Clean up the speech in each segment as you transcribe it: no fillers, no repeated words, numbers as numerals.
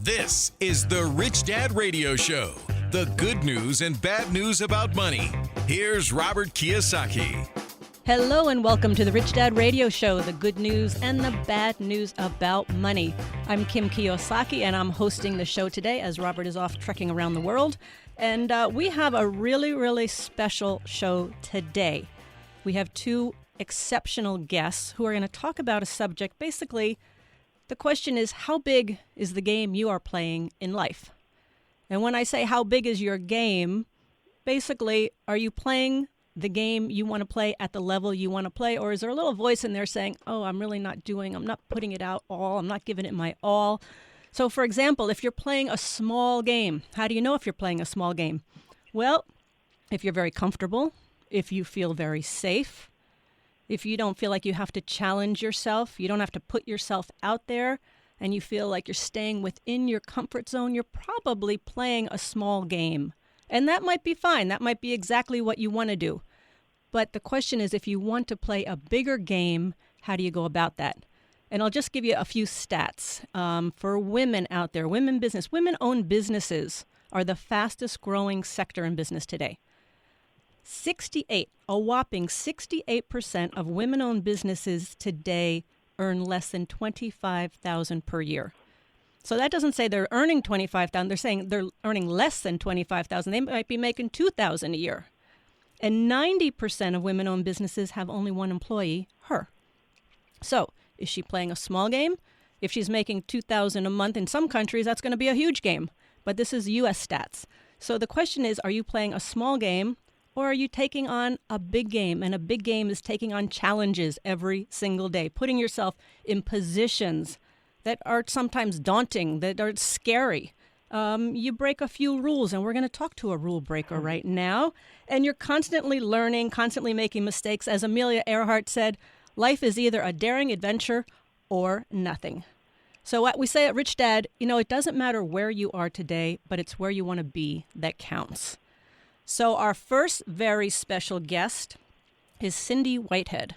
This is the Rich Dad Radio Show. The good news and bad news about money. Here's Robert Kiyosaki. Hello and welcome to the Rich Dad Radio Show, the good news and the bad news about money. I'm Kim Kiyosaki and I'm hosting the show today as Robert is off trekking around the world. And we have a really special show today. We have two exceptional guests who are going to talk about a subject. Basically, the question is, how big is the game you are playing in life? And when I say how big is your game, basically, are you playing the game you want to play at the level you want to play? Or is there a little voice in there saying, oh, I'm not putting it out all, I'm not giving it my all. So for example, if you're playing a small game, how do you know if you're playing a small game? Well, if you're very comfortable, if you feel very safe, if you don't feel like you have to challenge yourself, you don't have to put yourself out there, and you feel like you're staying within your comfort zone, you're probably playing a small game. And that might be fine. That might be exactly what you want to do. But the question is, if you want to play a bigger game, how do you go about that? And I'll just give you a few stats. For women out there, women-owned businesses are the fastest growing sector in business today. A whopping 68% of women-owned businesses today earn less than $25,000 per year. So that doesn't say they're earning $25,000. They're saying they're earning less than $25,000. They might be making $2,000 a year. And 90% of women-owned businesses have only one employee, her. So is she playing a small game? If she's making $2,000 a month in some countries, that's going to be a huge game. But this is U.S. stats. So the question is, are you playing a small game? Or are you taking on a big game? And a big game is taking on challenges every single day, putting yourself in positions that are sometimes daunting, that are scary. You break a few rules, and we're going to talk to a rule breaker right now. And you're constantly learning, constantly making mistakes. As Amelia Earhart said, life is either a daring adventure or nothing. So what we say at Rich Dad, it doesn't matter where you are today, but it's where you want to be that counts. So our first very special guest is Cindy Whitehead.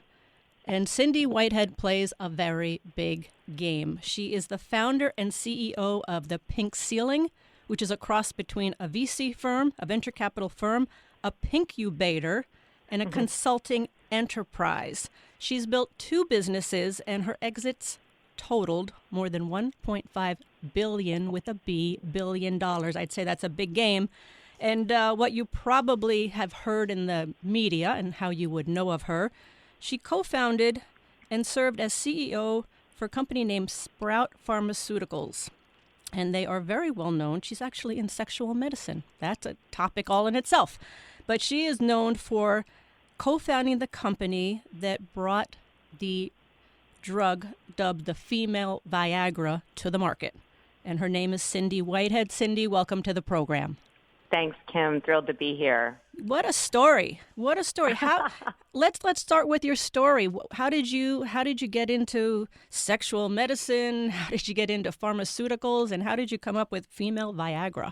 And Cindy Whitehead plays a very big game. She is the founder and CEO of the Pink Ceiling, which is a cross between a VC firm, a venture capital firm, a pinkubator, and a consulting enterprise. She's built two businesses, and her exits totaled more than $1.5 billion with a B billion dollars. I'd say that's a big game. And what you probably have heard in the media and how you would know of her, she co-founded and served as CEO for a company named Sprout Pharmaceuticals. And they are very well known. She's actually in sexual medicine. That's a topic all in itself. But she is known for co-founding the company that brought the drug dubbed the female Viagra to the market. And her name is Cindy Whitehead. Cindy, welcome to the program. Thanks, Kim. Thrilled to be here. What a story! What a story! How? Let's start with your story. How did you get into sexual medicine? How did you get into pharmaceuticals? And how did you come up with female Viagra?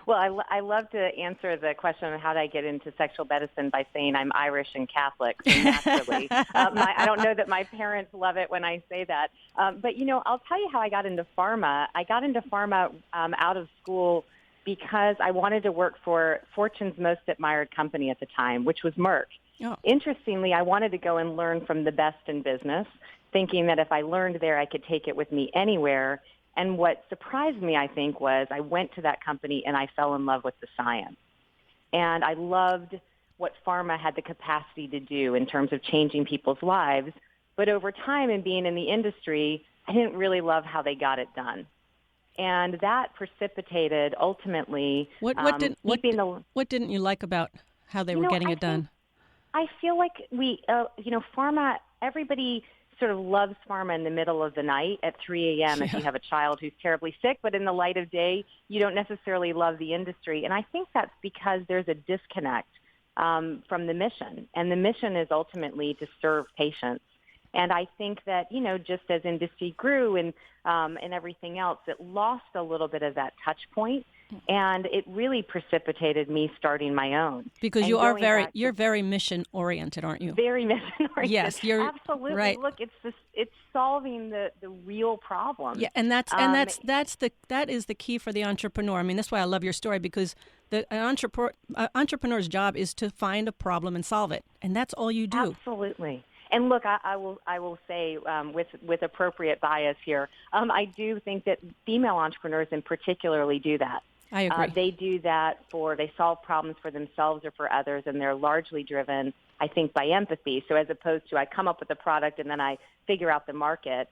Well, I love to answer the question of how did I get into sexual medicine by saying I'm Irish and Catholic, so naturally. I don't know that my parents love it when I say that. But, I'll tell you how I got into pharma. I got into pharma out of school because I wanted to work for Fortune's most admired company at the time, which was Merck. Oh. Interestingly, I wanted to go and learn from the best in business, thinking that if I learned there, I could take it with me anywhere. And what surprised me, I think, was I went to that company and I fell in love with the science. And I loved what pharma had the capacity to do in terms of changing people's lives. But over time and being in the industry, I didn't really love how they got it done. And that precipitated ultimately what didn't you like about how they were getting it done? I feel like pharma, everybody sort of loves pharma in the middle of the night at 3 a.m. if you have a child who's terribly sick, but in the light of day, you don't necessarily love the industry. And I think that's because there's a disconnect from the mission. And the mission is ultimately to serve patients. And I think that, just as industry grew and everything else, it lost a little bit of that touch point. And it really precipitated me starting my own. Because and you're very mission oriented, aren't you? Very mission oriented. Yes, you're absolutely right. Look, it's solving the real problem. Yeah, and that is the key for the entrepreneur. I mean, that's why I love your story, because the entrepreneur's job is to find a problem and solve it, and that's all you do. Absolutely. And look, I will say with appropriate bias here, I do think that female entrepreneurs in particularly do that. I agree. They do that they solve problems for themselves or for others, and they're largely driven, I think, by empathy. So as opposed to I come up with a product and then I figure out the market,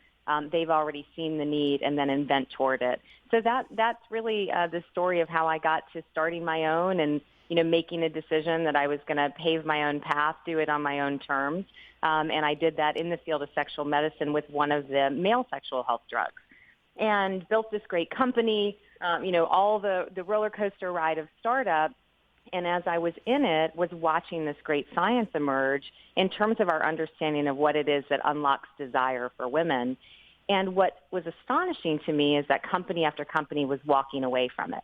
they've already seen the need and then invent toward it. So that's really the story of how I got to starting my own and, making a decision that I was going to pave my own path, do it on my own terms. And I did that in the field of sexual medicine with one of the male sexual health drugs, and built this great company, all the roller coaster ride of startup. And as I was in it, was watching this great science emerge in terms of our understanding of what it is that unlocks desire for women. And what was astonishing to me is that company after company was walking away from it.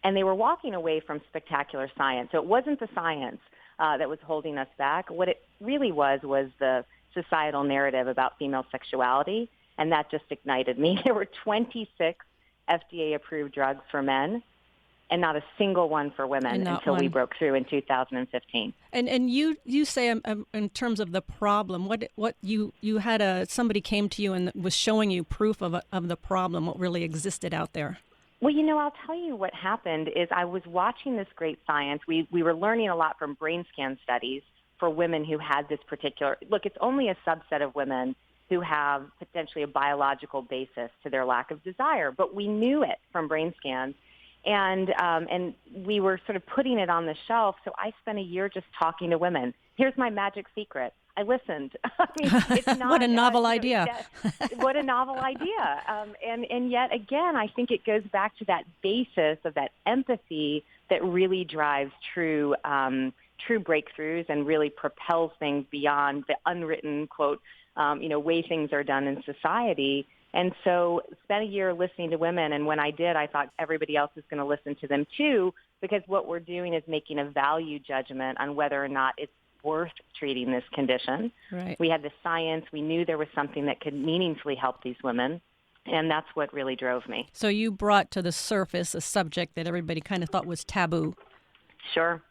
And they were walking away from spectacular science. So it wasn't the science that was holding us back. What it really was the societal narrative about female sexuality, and that just ignited me. There were 26 FDA-approved drugs for men, and not a single one for women until we broke through in 2015. And you say in terms of the problem, what you had somebody came to you and was showing you proof of the problem, what really existed out there. Well, I'll tell you what happened is I was watching this great science. We were learning a lot from brain scan studies for women who had this particular, look, it's only a subset of women who have potentially a biological basis to their lack of desire, but we knew it from brain scans. And we were sort of putting it on the shelf. So I spent a year just talking to women. Here's my magic secret. I listened. I mean, it's not, what a novel idea. What a novel idea. And yet again, I think it goes back to that basis of that empathy that really drives true breakthroughs and really propels things beyond the unwritten, quote, way things are done in society. And so spent a year listening to women, and when I did, I thought everybody else is going to listen to them too, because what we're doing is making a value judgment on whether or not it's worth treating this condition. Right. We had the science. We knew there was something that could meaningfully help these women, and that's what really drove me. So you brought to the surface a subject that everybody kind of thought was taboo. Sure.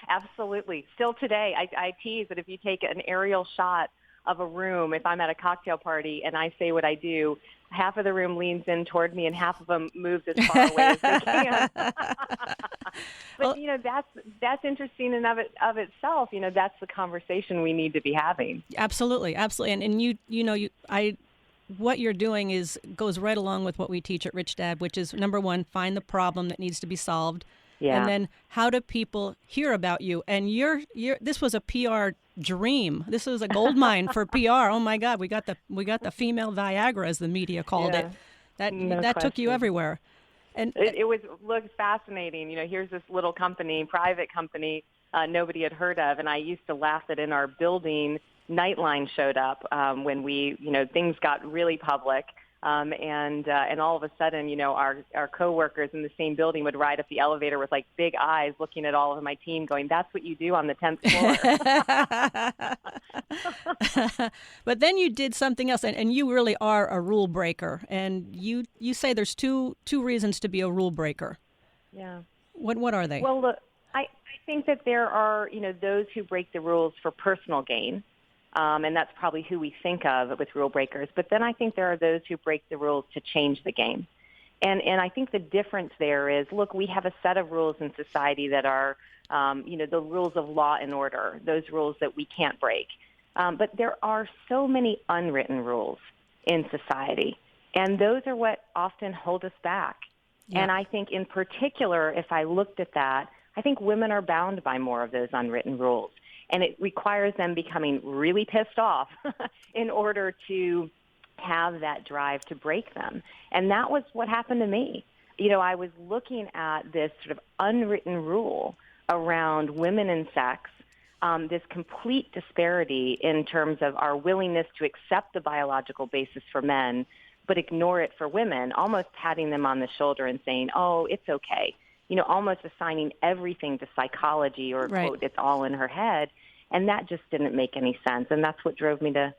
Absolutely. Still today, I tease that if you take an aerial shot of a room, if I'm at a cocktail party and I say what I do, half of the room leans in toward me and half of them moves as far away as they can. But, that's interesting in of itself. That's the conversation we need to be having. Absolutely. Absolutely. And what you're doing goes right along with what we teach at Rich Dad, which is, number one, find the problem that needs to be solved. Yeah. And then how do people hear about you? And this was a PR dream. This was a gold mine for PR. Oh my God, we got the female Viagra, as the media called it. That took you everywhere. And it looked fascinating. Here's this little company, private company, nobody had heard of, and I used to laugh that in our building, Nightline showed up when things got really public. And all of a sudden, our coworkers in the same building would ride up the elevator with like big eyes looking at all of my team going, that's what you do on the 10th floor. But then you did something else, and you really are a rule breaker. And you say there's two reasons to be a rule breaker. Yeah. What are they? Well, look, I think that there are, those who break the rules for personal gain. And that's probably who we think of with rule breakers. But then I think there are those who break the rules to change the game. And I think the difference there is, look, we have a set of rules in society that are, the rules of law and order, those rules that we can't break. But there are so many unwritten rules in society. And those are what often hold us back. Yeah. And I think in particular, if I looked at that, I think women are bound by more of those unwritten rules. And it requires them becoming really pissed off in order to have that drive to break them. And that was what happened to me. I was looking at this sort of unwritten rule around women and sex, this complete disparity in terms of our willingness to accept the biological basis for men but ignore it for women, almost patting them on the shoulder and saying, oh, it's okay. Almost assigning everything to psychology or, Right. quote, it's all in her head. And that just didn't make any sense. And that's what drove me to,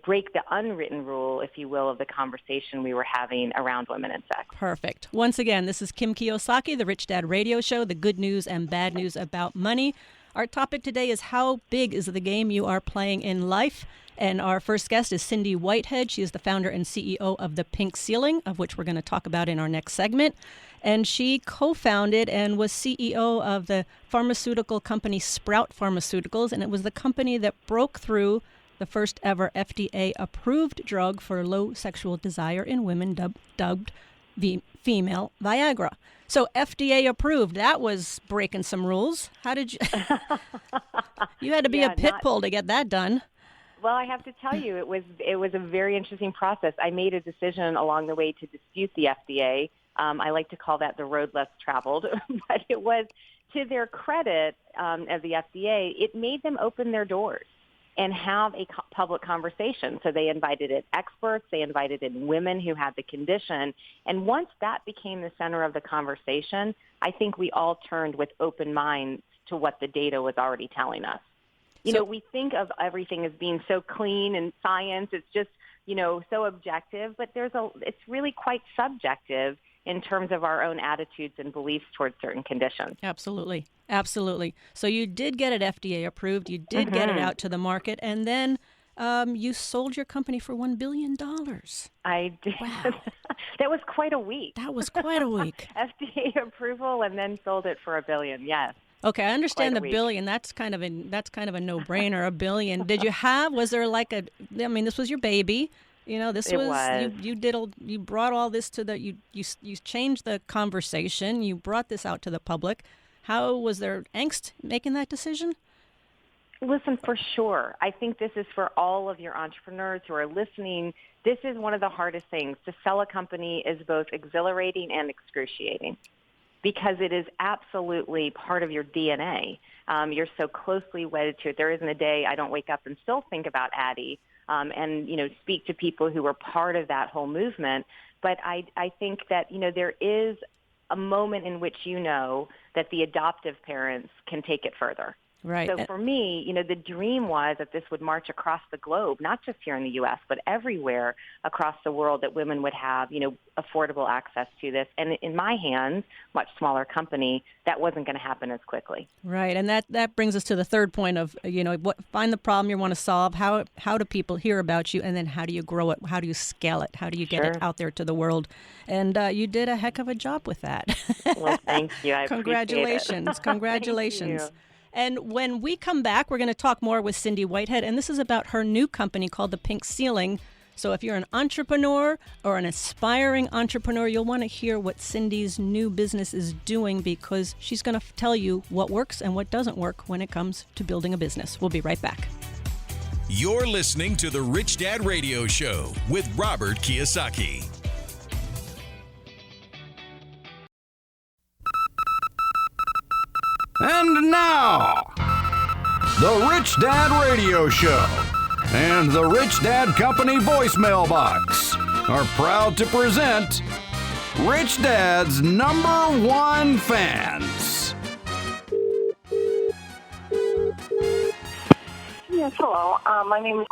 break the unwritten rule, if you will, of the conversation we were having around women and sex. Perfect. Once again, this is Kim Kiyosaki, the Rich Dad Radio Show, the good news and bad news about money. Our topic today is how big is the game you are playing in life? And our first guest is Cindy Whitehead. She is the founder and CEO of The Pink Ceiling, of which we're going to talk about in our next segment. And she co-founded and was CEO of the pharmaceutical company Sprout Pharmaceuticals. And it was the company that broke through the first ever FDA-approved drug for low sexual desire in women, dubbed female Viagra. So FDA approved. That was breaking some rules. How did you? You had to be a pit bull to get that done. Well, I have to tell you, it was a very interesting process. I made a decision along the way to dispute the FDA. I like to call that the road less traveled, but it was, to their credit, of the FDA, it made them open their doors and have a public conversation. So they invited in experts, they invited in women who had the condition. And once that became the center of the conversation, I think we all turned with open minds to what the data was already telling us. We think of everything as being so clean and science. It's just, so objective, but it's really quite subjective in terms of our own attitudes and beliefs towards certain conditions. Absolutely. Absolutely. So you did get it FDA approved. You did get it out to the market. And then you sold your company for $1 billion. I did. Wow. That was quite a week. That was quite a week. FDA approval and then sold it for $1 billion, yes. Okay, I understand the billion. That's kind of a no-brainer, $1 billion. Was there this was your baby. This was. You brought all this to you changed the conversation. You brought this out to the public. How was there angst making that decision? Listen, for sure. I think this is for all of your entrepreneurs who are listening. This is one of the hardest things. To sell a company is both exhilarating and excruciating, because it is absolutely part of your DNA. You're so closely wedded to it. There isn't a day I don't wake up and still think about Addie and, speak to people who were part of that whole movement. But I think that, there is a moment in which that the adoptive parents can take it further. Right. So for me, the dream was that this would march across the globe, not just here in the U.S., but everywhere across the world, that women would have, affordable access to this. And in my hands, much smaller company, that wasn't going to happen as quickly. Right. And that brings us to the third point of, find the problem you want to solve. How do people hear about you? And then how do you grow it? How do you scale it? How do you get it out there to the world? And you did a heck of a job with that. Well, thank you. I Congratulations. appreciate it. Congratulations. Thank you. And when we come back, we're going to talk more with Cindy Whitehead, and this is about her new company called The Pink Ceiling. So if you're an entrepreneur or an aspiring entrepreneur, you'll want to hear what Cindy's new business is doing, because she's going to tell you what works and what doesn't work when it comes to building a business. We'll be right back. You're listening to the Rich Dad Radio Show with Robert Kiyosaki. And now, the Rich Dad Radio Show and the Rich Dad Company voicemail box are proud to present Rich Dad's #1 fans. Yes, hello. My name is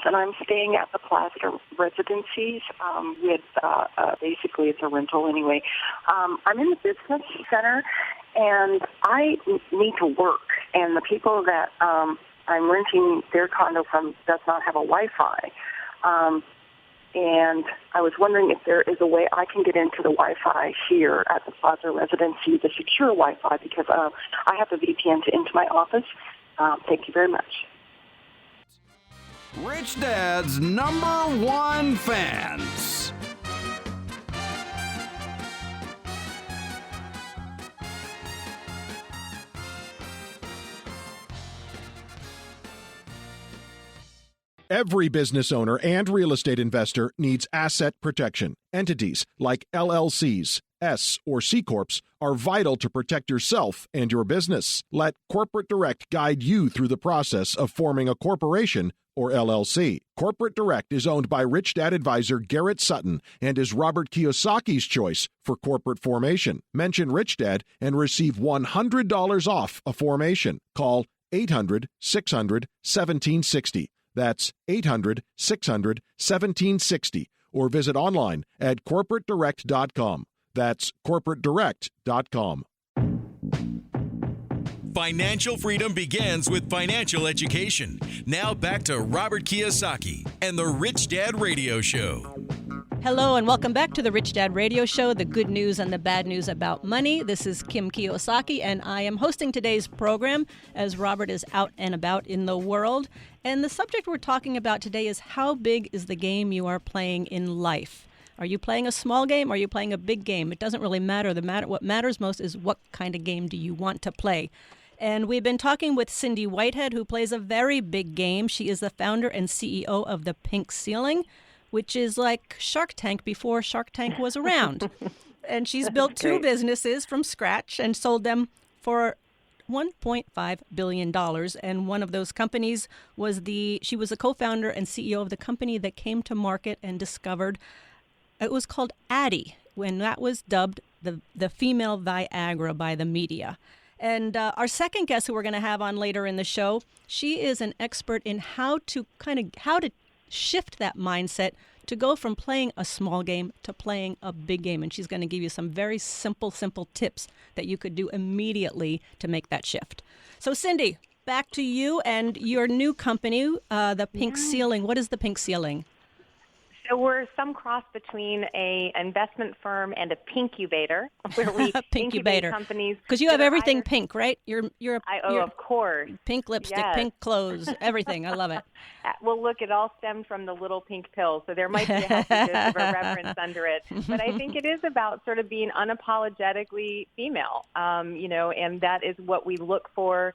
and I'm staying at the Plaster Residencies with, basically it's a rental anyway. I'm in the business center, and I need to work, and the people that I'm renting their condo from does not have a Wi-Fi. And I was wondering if there is a way I can get into the Wi-Fi here at the Plaza Residency, the secure Wi-Fi, because I have a VPN into my office. Thank you very much. Rich Dad's #1 fans. Every business owner and real estate investor needs asset protection. Entities like LLCs, S or C Corps are vital to protect yourself and your business. Let Corporate Direct guide you through the process of forming a corporation or LLC. Corporate Direct is owned by Rich Dad advisor Garrett Sutton and is Robert Kiyosaki's choice for corporate formation. Mention Rich Dad and receive $100 off a formation. Call 800-600-1760. That's 800-600-1760. Or visit online at corporatedirect.com. That's corporatedirect.com. Financial freedom begins with financial education. Now back to Robert Kiyosaki and the Rich Dad Radio Show. Hello and welcome back to the Rich Dad Radio Show, the good news and the bad news about money. This is Kim Kiyosaki, and I am hosting today's program as Robert is out and about in the world. And the subject we're talking about today is how big is the game you are playing in life? Are you playing a small game or are you playing a big game? It doesn't really matter. What matters most is what kind of game do you want to play. And we've been talking with Cindy Whitehead, who plays a very big game. She is the founder and CEO of the Pink Ceiling, which is like Shark Tank before Shark Tank was around. And she's built two businesses from scratch and sold them for $1.5 billion. And one of those companies was she was the co-founder and CEO of the company that came to market and discovered, it was called Addie, when that was dubbed the female Viagra by the media. And our second guest, who we're going to have on later in the show, she is an expert in how to shift that mindset to go from playing a small game to playing a big game. And she's going to give you some very simple tips that you could do immediately to make that shift. So Cindy, back to you and your new company, the Pink Ceiling. What is the Pink Ceiling? So we're some cross between an investment firm and a pinkubator, where we incubate companies. Because you have everything pink, right? You're of course. Pink lipstick, pink clothes, everything. I love it. Well, look, it all stemmed from the little pink pill, so there might be a healthy dose of irreverence under it. But I think it is about sort of being unapologetically female, and that is what we look for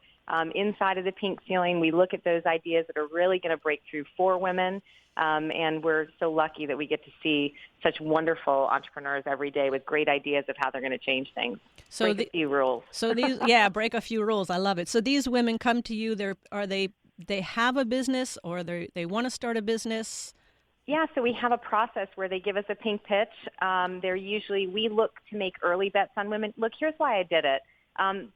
inside of the Pink Ceiling. We look at those ideas that are really going to break through for women. And we're so lucky that we get to see such wonderful entrepreneurs every day with great ideas of how they're going to change things. So break a few rules. So these, break a few rules. I love it. So these women come to you. They have a business or they want to start a business? Yeah, so we have a process where they give us a pink pitch. We look to make early bets on women. Look, here's why I did it.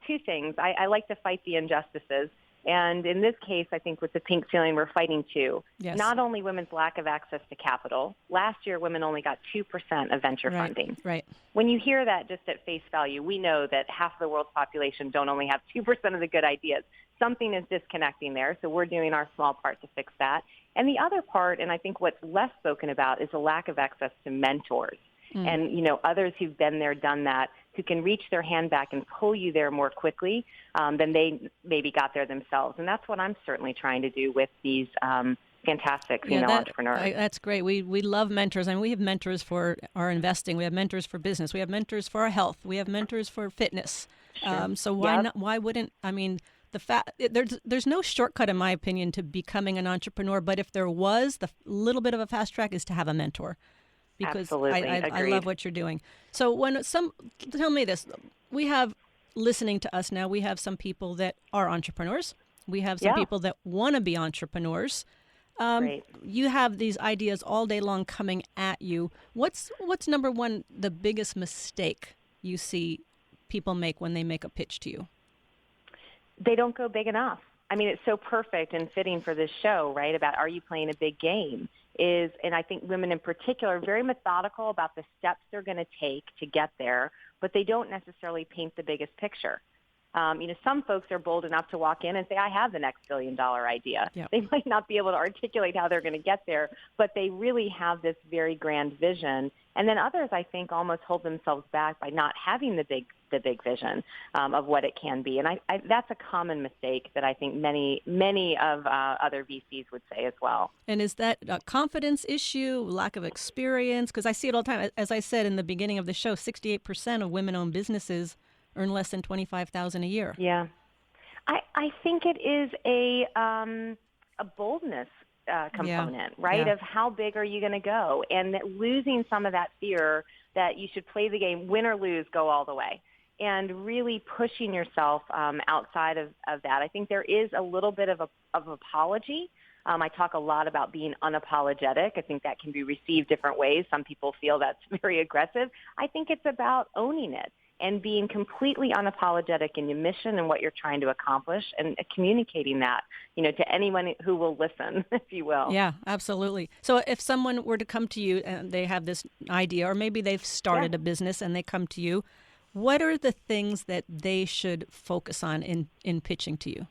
Two things. I like to fight the injustices. And in this case, I think with the Pink Ceiling, we're fighting two. Yes. Not only women's lack of access to capital. Last year, women only got 2% of venture funding. Right. When you hear that just at face value, we know that half of the world's population don't only have 2% of the good ideas. Something is disconnecting there, so we're doing our small part to fix that. And the other part, and I think what's less spoken about, is the lack of access to mentors. And, others who've been there, done that, who can reach their hand back and pull you there more quickly than they maybe got there themselves. And that's what I'm certainly trying to do with these fantastic female entrepreneurs. That's great. We love mentors, and we have mentors for our investing. We have mentors for business. We have mentors for our health. We have mentors for fitness. Sure. So why wouldn't, there's no shortcut, in my opinion, to becoming an entrepreneur. But if there was, the little bit of a fast track is to have a mentor. Because I love what you're doing. So tell me this, we have, listening to us now, we have some people that are entrepreneurs. We have some people that want to be entrepreneurs. You have these ideas all day long coming at you. What's number one, the biggest mistake you see people make when they make a pitch to you? They don't go big enough. I mean, it's so perfect and fitting for this show, right, about are you playing a big game? And I think women in particular are very methodical about the steps they're going to take to get there, but they don't necessarily paint the biggest picture. Some folks are bold enough to walk in and say, I have the next $1 billion idea. Yep. They might not be able to articulate how they're going to get there, but they really have this very grand vision. And then others, I think, almost hold themselves back by not having the big vision of what it can be. And I that's a common mistake that I think many of other VCs would say as well. And is that a confidence issue, lack of experience? Because I see it all the time. As I said in the beginning of the show, 68% of women-owned businesses earn less than $25,000 a year. Yeah. I think it is a boldness component, right? Yeah. Of how big are you going to go? And that losing some of that fear that you should play the game, win or lose, go all the way. And really pushing yourself outside of that. I think there is a little bit of apology. I talk a lot about being unapologetic. I think that can be received different ways. Some people feel that's very aggressive. I think it's about owning it and being completely unapologetic in your mission and what you're trying to accomplish, and communicating that, to anyone who will listen, if you will. Yeah, absolutely. So if someone were to come to you and they have this idea, or maybe they've started a business and they come to you, what are the things that they should focus on in pitching to you?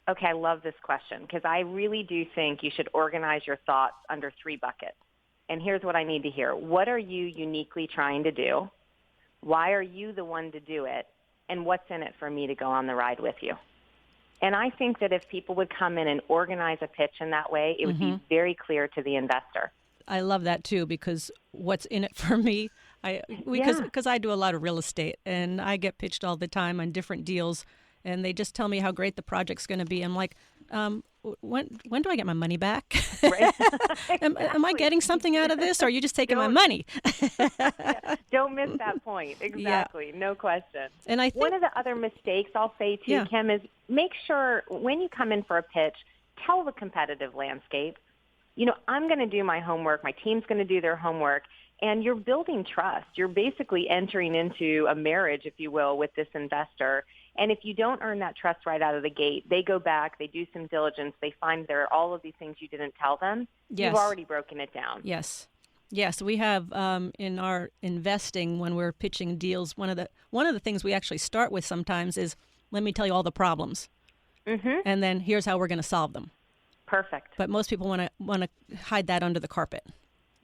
Okay, I love this question because I really do think you should organize your thoughts under 3 buckets. And here's what I need to hear. What are you uniquely trying to do? Why are you the one to do it? And what's in it for me to go on the ride with you? And I think that if people would come in and organize a pitch in that way, it would be very clear to the investor. I love that too, because what's in it for me, because I do a lot of real estate and I get pitched all the time on different deals, and they just tell me how great the project's going to be. I'm like, when do I get my money back? Right. Am I getting something out of this, or are you just taking my money? Don't miss that point. Exactly. No question. And I think one of the other mistakes I'll say too, Kim, is make sure when you come in for a pitch, tell the competitive landscape. I'm going to do my homework. My team's going to do their homework. And you're building trust. You're basically entering into a marriage, if you will, with this investor. And if you don't earn that trust right out of the gate, they go back, they do some diligence, they find there are all of these things you didn't tell them. Yes. You've already broken it down. Yes. Yes, we have in our investing, when we're pitching deals, one of the things we actually start with sometimes is, let me tell you all the problems. And then here's how we're going to solve them. Perfect. But most people want to hide that under the carpet.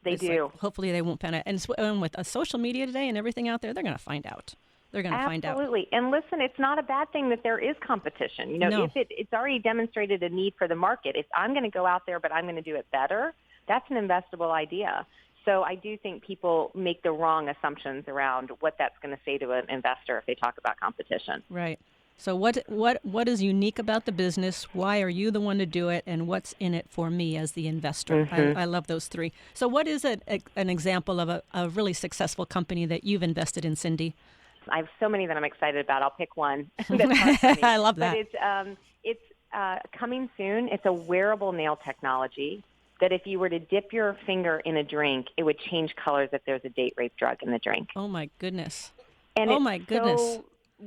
They do. Like, hopefully they won't find out. And with social media today and everything out there, they're going to find out. They're going to find out. Absolutely. And listen, it's not a bad thing that there is competition. No. If it's already demonstrated a need for the market, if I'm going to go out there, but I'm going to do it better, that's an investable idea. So I do think people make the wrong assumptions around what that's going to say to an investor if they talk about competition. Right. So what is unique about the business? Why are you the one to do it? And what's in it for me as the investor? I love those 3. So what is an example of a really successful company that you've invested in, Cindy? I have so many that I'm excited about. I'll pick one. That's hard for me. I love that. But it's coming soon. It's a wearable nail technology that if you were to dip your finger in a drink, it would change colors if there's a date rape drug in the drink. Oh, my goodness. And So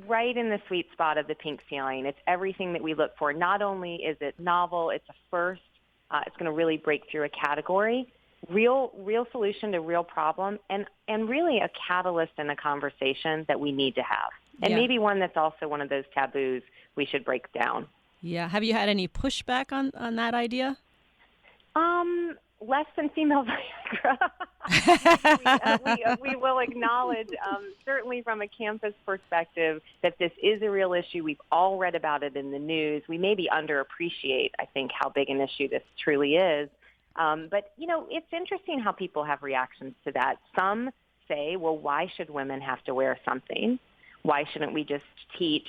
right in the sweet spot of the pink ceiling. It's everything that we look for. Not only is it novel, it's a first. It's going to really break through a category. Real solution to real problem, and really a catalyst in a conversation that we need to have. And maybe one that's also one of those taboos we should break down. Yeah. Have you had any pushback on that idea? Less than female Viagra. we will acknowledge, certainly from a campus perspective, that this is a real issue. We've all read about it in the news. We maybe underappreciate, I think, how big an issue this truly is. But, it's interesting how people have reactions to that. Some say, well, why should women have to wear something? Why shouldn't we just teach,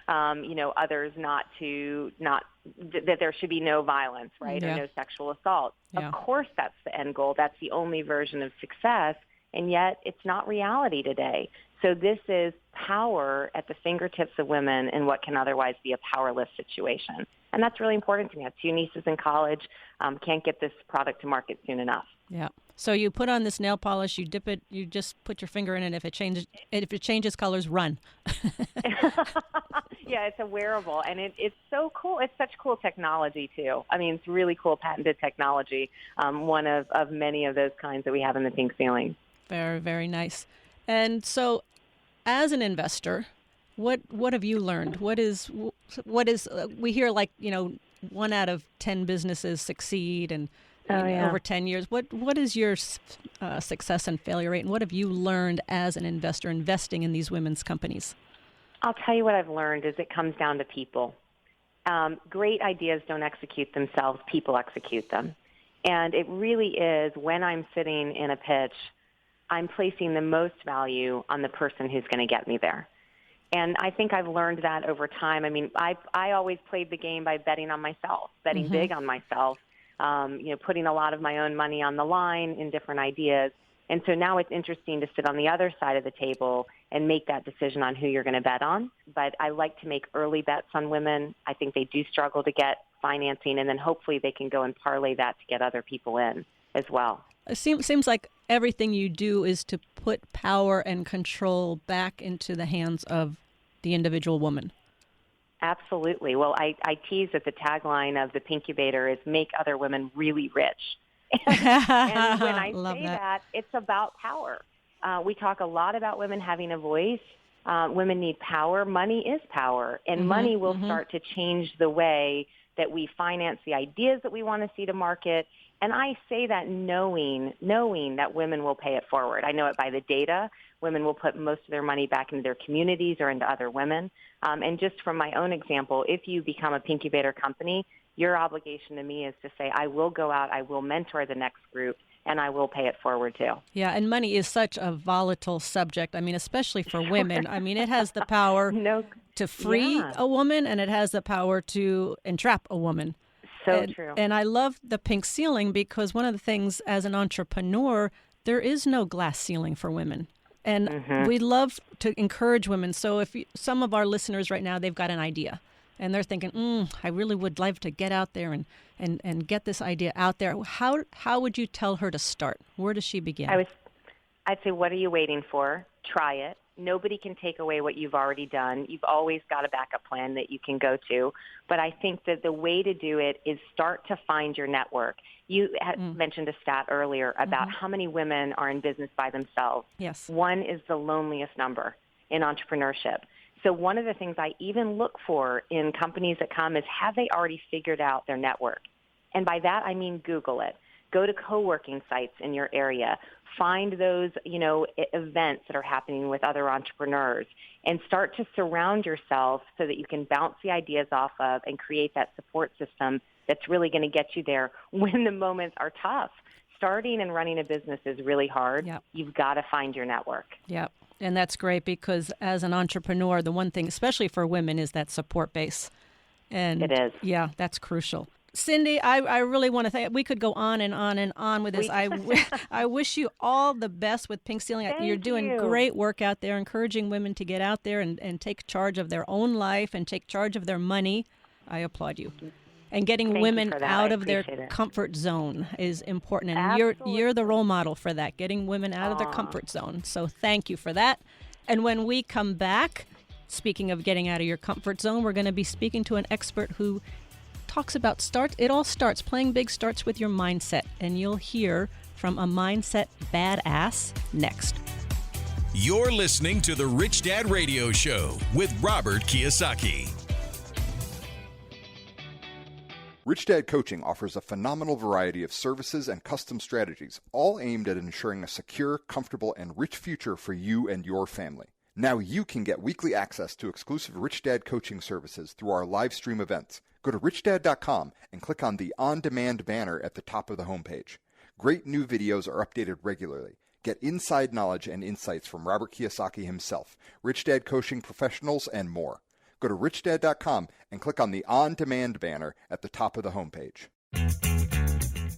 others that there should be no violence, right, or no sexual assault? Yeah. Of course that's the end goal. That's the only version of success, and yet it's not reality today. So this is power at the fingertips of women in what can otherwise be a powerless situation. And that's really important to me. I have 2 nieces in college, can't get this product to market soon enough. Yeah. So you put on this nail polish, you dip it, you just put your finger in it. If it changes colors, run. Yeah, it's a wearable, and it's so cool. It's such cool technology too. I mean, it's really cool patented technology. One of many of those kinds that we have in the pink ceiling. Very, very nice. And so, as an investor, what have you learned? What is we hear, like, 1 out of 10 businesses succeed, and over 10 years. What is your success and failure rate, and what have you learned as an investor investing in these women's companies? I'll tell you what I've learned is it comes down to people. Great ideas don't execute themselves. People execute them. And it really is, when I'm sitting in a pitch, I'm placing the most value on the person who's going to get me there. And I think I've learned that over time. I mean, I always played the game by betting on myself, betting big on myself. putting a lot of my own money on the line in different ideas. And so now it's interesting to sit on the other side of the table and make that decision on who you're going to bet on. But I like to make early bets on women. I think they do struggle to get financing, and then hopefully they can go and parlay that to get other people in as well. It seems like everything you do is to put power and control back into the hands of the individual woman. Absolutely. Well, I tease that the tagline of the Pinkubator is make other women really rich. And when I say that, it's about power. We talk a lot about women having a voice. Women need power. Money is power, and money will start to change the way that we finance the ideas that we want to see to market. And I say that knowing that women will pay it forward. I know it by the data. Women will put most of their money back into their communities or into other women. And just from my own example, if you become a Pinkubator company, your obligation to me is to say, I will go out, I will mentor the next group, and I will pay it forward too. Yeah, and money is such a volatile subject. I mean, especially for women. I mean, it has the power to free a woman, and it has the power to entrap a woman. So true. And I love the pink ceiling because one of the things as an entrepreneur, there is no glass ceiling for women. And we love to encourage women. So if some of our listeners right now, they've got an idea and they're thinking, I really would love to get out there and get this idea out there. How would you tell her to start? Where does she begin? I'd say, what are you waiting for? Try it. Nobody can take away what you've already done. You've always got a backup plan that you can go to. But I think that the way to do it is start to find your network. You had mentioned a stat earlier about how many women are in business by themselves. Yes. One is the loneliest number in entrepreneurship. So one of the things I even look for in companies that come is, have they already figured out their network? And by that, I mean Google it. Go to co-working sites in your area. Find those, events that are happening with other entrepreneurs and start to surround yourself so that you can bounce the ideas off of and create that support system that's really going to get you there when the moments are tough. Starting and running a business is really hard. Yep. You've got to find your network. Yep. And that's great because as an entrepreneur, the one thing, especially for women, is that support base. And it is. Yeah, that's crucial. Cindy, I really want to thank. We could go on and on and on with this. I wish you all the best with Pink Ceiling. You're doing great work out there, encouraging women to get out there and take charge of their own life and take charge of their money. I applaud you. And getting women out of their comfort zone is important. And you're the role model for that, getting women out of their comfort zone. So thank you for that. And when we come back, speaking of getting out of your comfort zone, we're going to be speaking to an expert who talks about playing big starts with your mindset, and you'll hear from a mindset badass next. You're listening to the Rich Dad Radio Show with Robert Kiyosaki. Rich Dad Coaching offers a phenomenal variety of services and custom strategies, all aimed at ensuring a secure, comfortable, and rich future for you and your family. Now you can get weekly access to exclusive Rich Dad coaching services through our live stream events. Go to richdad.com and click on the On-Demand banner at the top of the homepage. Great new videos are updated regularly. Get inside knowledge and insights from Robert Kiyosaki himself, Rich Dad coaching professionals, and more. Go to richdad.com and click on the On-Demand banner at the top of the homepage.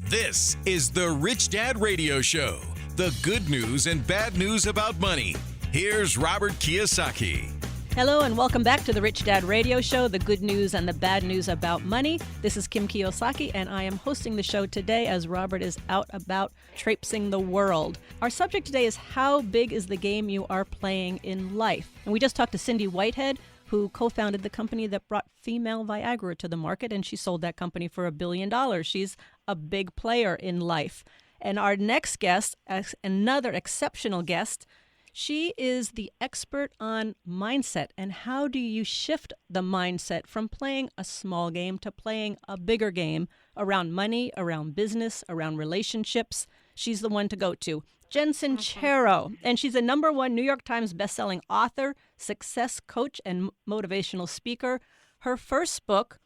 This is the Rich Dad Radio Show, the good news and bad news about money. Here's Robert Kiyosaki. Hello and welcome back to the Rich Dad Radio Show, the good news and the bad news about money. This is Kim Kiyosaki, and I am hosting the show today as Robert is out about traipsing the world. Our subject today is how big is the game you are playing in life? And we just talked to Cindy Whitehead, who co-founded the company that brought female Viagra to the market, and she sold that company for $1 billion. She's a big player in life. And our next guest, another exceptional guest, she is the expert on mindset and how do you shift the mindset from playing a small game to playing a bigger game around money, around business, around relationships. She's the one to go to. Jen Sincero, and she's a #1 New York Times bestselling author, success coach, and motivational speaker. Her first book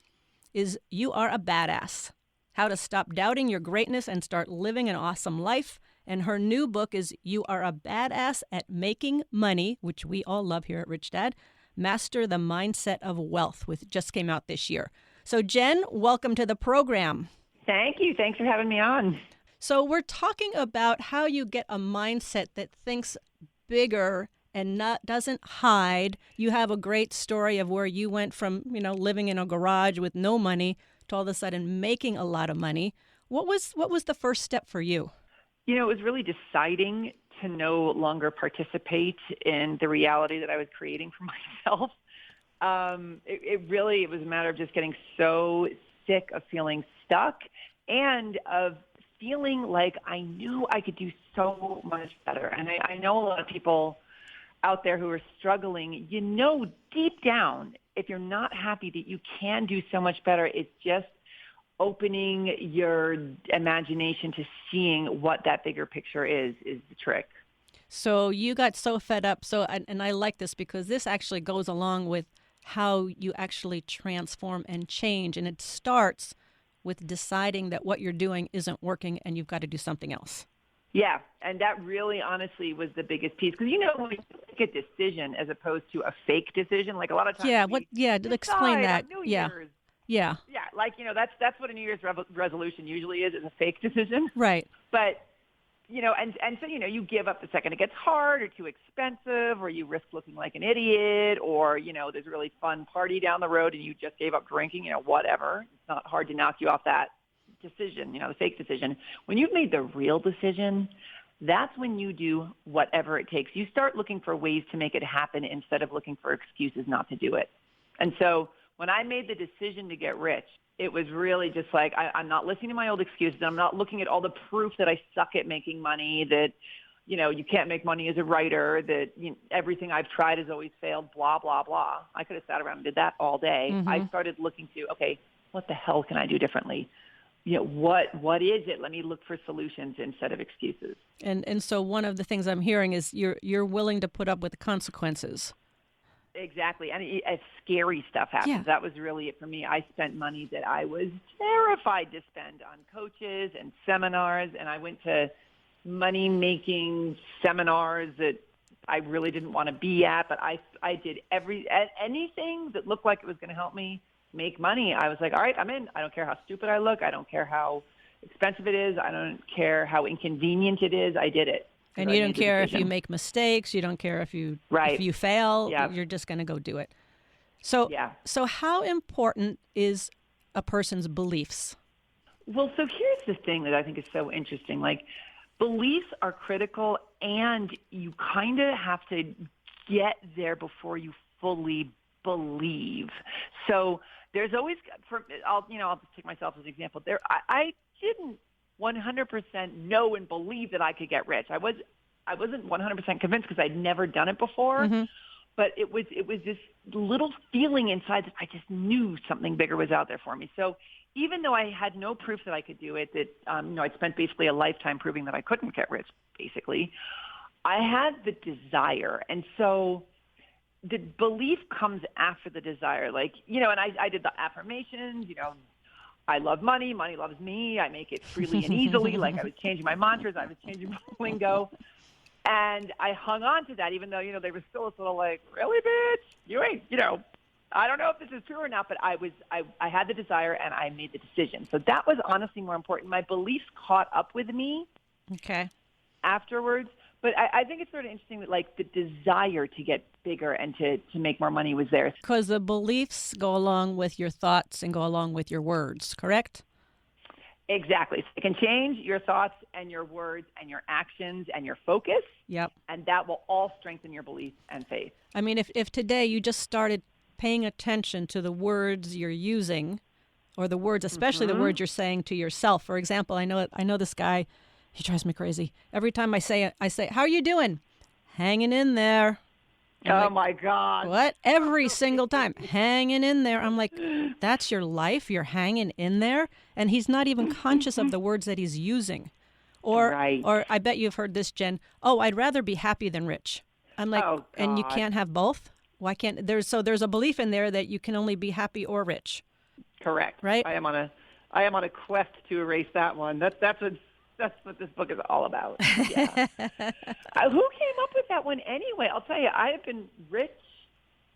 is You Are a Badass, How to Stop Doubting Your Greatness and Start Living an Awesome Life. And her new book is You Are a Badass at Making Money, which we all love here at Rich Dad, Master the Mindset of Wealth, which just came out this year. So Jen, welcome to the program. Thank you. Thanks for having me on. So we're talking about how you get a mindset that thinks bigger and doesn't hide. You have a great story of where you went from, living in a garage with no money to all of a sudden making a lot of money. What was the first step for you? It was really deciding to no longer participate in the reality that I was creating for myself. It was a matter of just getting so sick of feeling stuck and of feeling like I knew I could do so much better. And I know a lot of people out there who are struggling, deep down, if you're not happy that you can do so much better, it's just opening your imagination to seeing what that bigger picture is the trick. So you got so fed up. And I like this because this actually goes along with how you actually transform and change. And it starts with deciding that what you're doing isn't working and you've got to do something else. Yeah, and that really, honestly, was the biggest piece. Because, when you make a decision as opposed to a fake decision, like a lot of times explain that. New Yeah. Year's. Yeah. Yeah, that's what a New Year's resolution usually is a fake decision. Right. But, so, you give up the second it gets hard or too expensive or you risk looking like an idiot or, there's a really fun party down the road and you just gave up drinking, whatever. It's not hard to knock you off that decision, the fake decision. When you've made the real decision, that's when you do whatever it takes. You start looking for ways to make it happen instead of looking for excuses not to do it. And so when I made the decision to get rich, it was really just like, I'm not listening to my old excuses. I'm not looking at all the proof that I suck at making money, that, you can't make money as a writer, that everything I've tried has always failed, blah, blah, blah. I could have sat around and did that all day. Mm-hmm. I started looking to, okay, what the hell can I do differently? What is it? Let me look for solutions instead of excuses. And so one of the things I'm hearing is you're willing to put up with the consequences. Exactly. And scary stuff happens. Yeah. That was really it for me. I spent money that I was terrified to spend on coaches and seminars, and I went to money-making seminars that I really didn't want to be at, but I did anything that looked like it was going to help me make money. I was like, all right, I'm in. I don't care how stupid I look. I don't care how expensive it is. I don't care how inconvenient it is. I did it. And you don't care if you make mistakes. You don't care if you fail. Yeah. You're just going to go do it. So how important is a person's beliefs? Well, so here's the thing that I think is so interesting. Like, beliefs are critical, and you kind of have to get there before you fully believe. So there's always, I'll just take myself as an example. I didn't 100% know and believe that I could get rich. I wasn't 100% convinced because I'd never done it before. Mm-hmm. But it was this little feeling inside that I just knew something bigger was out there for me. So even though I had no proof that I could do it, that I'd spent basically a lifetime proving that I couldn't get rich, basically, I had the desire. And so the belief comes after the desire. Like, and I did the affirmations, I love money. Money loves me. I make it freely and easily. Like, I was changing my mantras. I was changing my lingo. And I hung on to that, even though, they were still a little like, really, bitch? You ain't, I don't know if this is true or not, but I had the desire and I made the decision. So that was honestly more important. My beliefs caught up with me afterwards. But I think it's sort of interesting that, like, the desire to get bigger and to make more money was there. Because the beliefs go along with your thoughts and go along with your words, correct? Exactly. So it can change your thoughts and your words and your actions and your focus. Yep. And that will all strengthen your belief and faith. I mean, if today you just started paying attention to the words you're using, or the words, especially the words you're saying to yourself. For example, I know this guy. He drives me crazy. Every time I say, how are you doing? Hanging in there. My God. What? Every single time. Hanging in there. I'm like, that's your life? You're hanging in there? And he's not even conscious of the words that he's using. Or I bet you've heard this, Jen. Oh, I'd rather be happy than rich. I'm like, and you can't have both? Why can't there's a belief in there that you can only be happy or rich. Correct. Right? I am on a quest to erase that one. That's what this book is all about. Yeah. Who came up with that one anyway? I'll tell you, I have been rich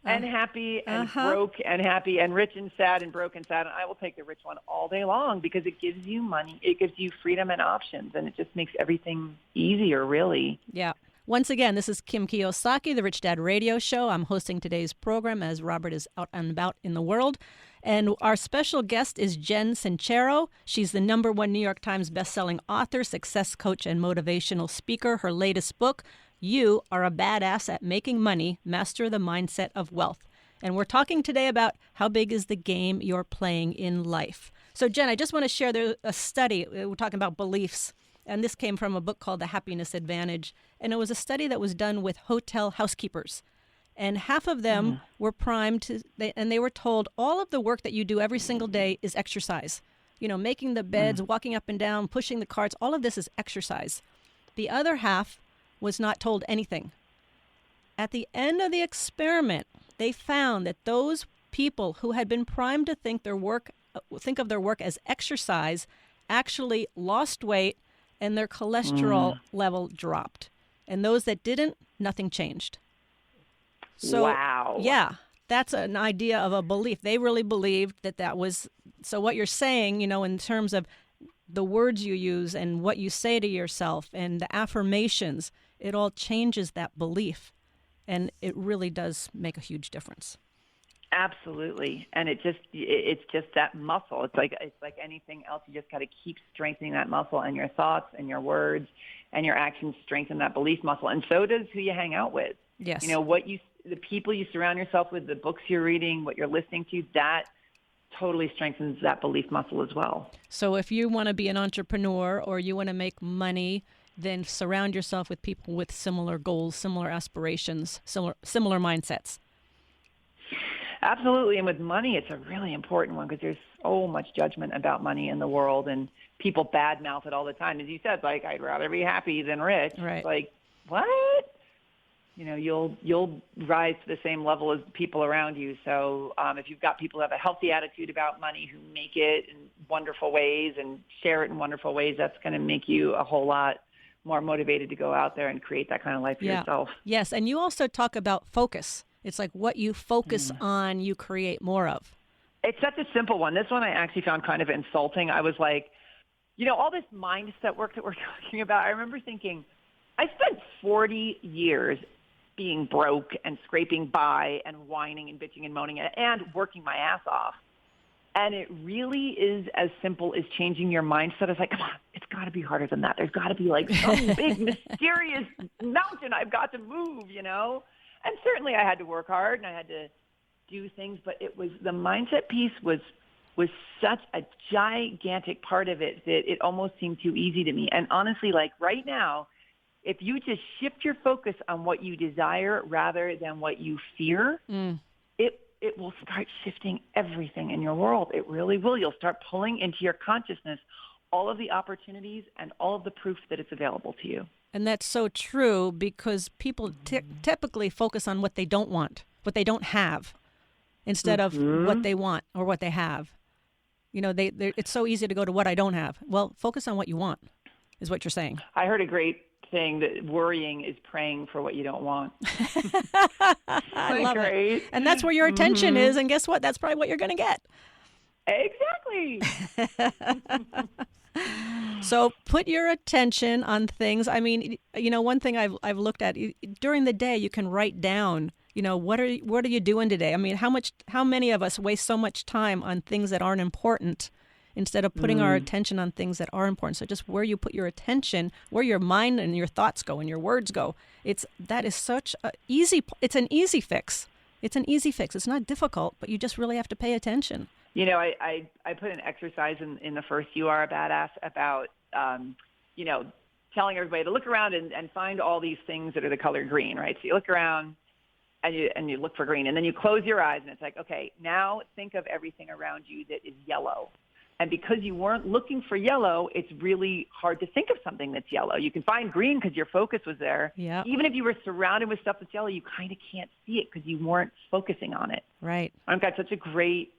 and happy and broke and happy and rich and sad and broke and sad. And I will take the rich one all day long because it gives you money. It gives you freedom and options. And it just makes everything easier, really. Yeah. Once again, this is Kim Kiyosaki, the Rich Dad Radio Show. I'm hosting today's program as Robert is out and about in the world. And our special guest is Jen Sincero. She's the #1 New York Times bestselling author, success coach, and motivational speaker. Her latest book, You Are a Badass at Making Money, Master the Mindset of Wealth. And we're talking today about how big is the game you're playing in life. So, Jen, I just want to share a study. We're talking about beliefs. And this came from a book called The Happiness Advantage. And it was a study that was done with hotel housekeepers. And half of them were primed, and they were told all of the work that you do every single day is exercise. You know, making the beds, walking up and down, pushing the carts, all of this is exercise. The other half was not told anything. At the end of the experiment, they found that those people who had been primed to think of their work as exercise actually lost weight and their cholesterol level dropped. And those that didn't, nothing changed. So, wow. Yeah, that's an idea of a belief. They really believed that was. So what you're saying, you know, in terms of the words you use and what you say to yourself and the affirmations, it all changes that belief. And it really does make a huge difference. Absolutely. And it's just that muscle. It's like anything else. You just got to keep strengthening that muscle, and your thoughts and your words and your actions strengthen that belief muscle. And so does who you hang out with. Yes. You know, the people you surround yourself with, the books you're reading, what you're listening to, that totally strengthens that belief muscle as well. So if you want to be an entrepreneur or you want to make money, then surround yourself with people with similar goals, similar aspirations, similar mindsets. Absolutely. And with money, it's a really important one because there's so much judgment about money in the world, and people badmouth it all the time. As you said, like, I'd rather be happy than rich. Right. Like, what? You know, you'll rise to the same level as people around you. So if you've got people who have a healthy attitude about money, who make it in wonderful ways and share it in wonderful ways, that's going to make you a whole lot more motivated to go out there and create that kind of life for yourself. Yes. And you also talk about focus. It's like what you focus on, you create more of. It's such a simple one. This one I actually found kind of insulting. I was like, you know, all this mindset work that we're talking about, I remember thinking, I spent 40 years being broke and scraping by and whining and bitching and moaning and working my ass off. And it really is as simple as changing your mindset. It's like, come on, it's got to be harder than that. There's got to be like some big mysterious mountain I've got to move, you know? And certainly I had to work hard and I had to do things, but it was the mindset piece was such a gigantic part of it that it almost seemed too easy to me. And honestly, like right now, if you just shift your focus on what you desire rather than what you fear, it will start shifting everything in your world. It really will. You'll start pulling into your consciousness all of the opportunities and all of the proof that it's available to you. And that's so true because people typically focus on what they don't want, what they don't have, instead of what they want or what they have. You know, it's so easy to go to what I don't have. Well, focus on what you want, is what you're saying. I heard a great thing that worrying is praying for what you don't want. I love it. And that's where your attention is. And guess what? That's probably what you're going to get. Exactly. So put your attention on things. I mean, you know, one thing I've looked at during the day, you can write down, you know, what are you doing today? I mean, how many of us waste so much time on things that aren't important instead of putting our attention on things that are important? So just where you put your attention, where your mind and your thoughts go and your words go, that is such it's an easy fix. It's an easy fix. It's not difficult, but you just really have to pay attention. You know, I put an exercise in the first You Are a Badass about, you know, telling everybody to look around and find all these things that are the color green, right? So you look around and you look for green, and then you close your eyes, and it's like, okay, now think of everything around you that is yellow. And because you weren't looking for yellow, it's really hard to think of something that's yellow. You can find green because your focus was there. Yep. Even if you were surrounded with stuff that's yellow, you kind of can't see it because you weren't focusing on it. Right. I've got such a great